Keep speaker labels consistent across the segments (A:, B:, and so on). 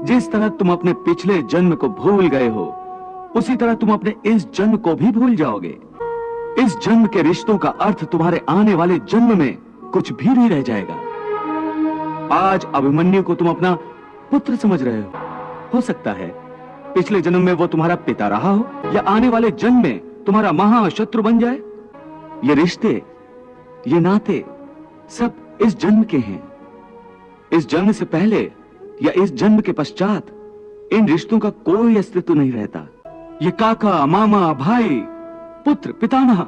A: जिस तरह तुम अपने पिछले जन्म को भूल गए हो, उसी तरह तुम अपने इस जन्म को भी भूल जाओगे। इस जन्म के रिश्तों का अर्थ तुम्हारे आने वाले जन्म में कुछ भी नहीं रह जाएगा। आज अभिमन्यु को तुम अपना पुत्र समझ रहे हो सकता है पिछले जन्म में वो तुम्हारा पिता रहा हो, या आने वाले जन्म में तुम्हारा महाशत्रु बन जाए। ये रिश्ते, ये नाते सब इस जन्म के हैं। इस जन्म से पहले या इस जन्म के पश्चात इन रिश्तों का कोई अस्तित्व नहीं रहता। ये काका, मामा, भाई, पुत्र, पितामह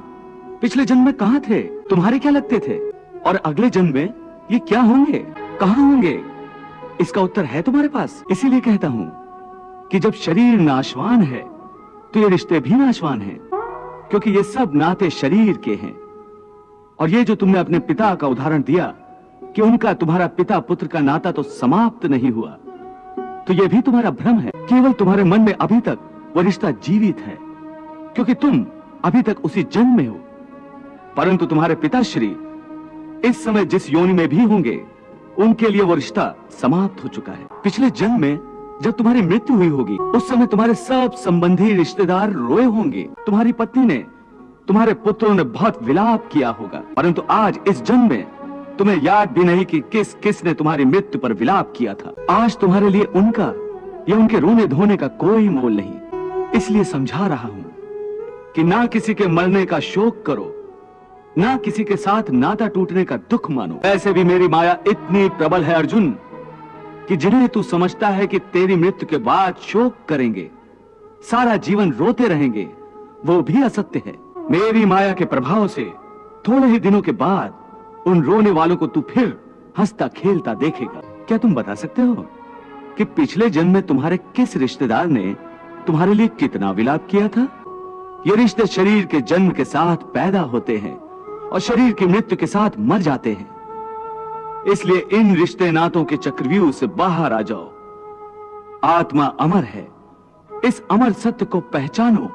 A: पिछले जन्म में कहां थे? तुम्हारे क्या लगते थे? और अगले जन्म में ये क्या होंगे, कहां होंगे? इसका उत्तर है तुम्हारे पास। इसीलिए कहता हूं कि जब शरीर नाशवान है तो ये रिश्ते भी नाशवान हैं, क्योंकि ये सब नाते शरीर के हैं। और ये जो तुमने अपने पिता का उदाहरण दिया कि उनका तुम्हारा पिता पुत्र का नाता तो समाप्त नहीं हुआ, तो ये भी तुम्हारा भ्रम है। केवल तुम्हारे मन में अभी तक वो रिश्ता जीवित है, क्योंकि तुम अभी तक उसी जन्म में हो। परंतु तुम्हारे पिताश्री इस समय जिस योनि में भी होंगे, उनके लिए वो रिश्ता समाप्त हो चुका है। पिछले जन्म में जब तुम्हारी मृत्यु हुई होगी, उस समय तुम्हारे सब संबंधी रिश्तेदार रोए होंगे। तुम्हारी पत्नी ने, तुम्हारे पुत्रों ने बहुत विलाप किया होगा। परंतु आज इस जन्म में तुम्हें याद भी नहीं कि किस किस ने तुम्हारी मृत्यु पर विलाप किया था। आज तुम्हारे लिए उनका या उनके रोने धोने का कोई मोल नहीं। इसलिए समझा रहा हूं कि ना किसी के मरने का शोक करो, ना किसी के साथ नाता टूटने का दुख मानो। ऐसे भी मेरी माया इतनी प्रबल है अर्जुन, कि जिन्हें तू समझता है कि तेरी मृत्यु के बाद शोक करेंगे, सारा जीवन रोते रहेंगे, वो भी असत्य है। मेरी माया के प्रभाव से थोड़े ही दिनों के बाद उन रोने वालों को तू फिर हंसता खेलता देखेगा। क्या तुम बता सकते हो कि पिछले जन्म में तुम्हारे किस रिश्तेदार ने तुम्हारे लिए कितना विलाप किया था? ये रिश्ते शरीर के जन्म के साथ पैदा होते हैं और शरीर की मृत्यु के साथ मर जाते हैं। इसलिए इन रिश्ते नातों के चक्रव्यूह से बाहर आ जाओ। आत्मा अमर है, इस अमर सत्य को पहचानो।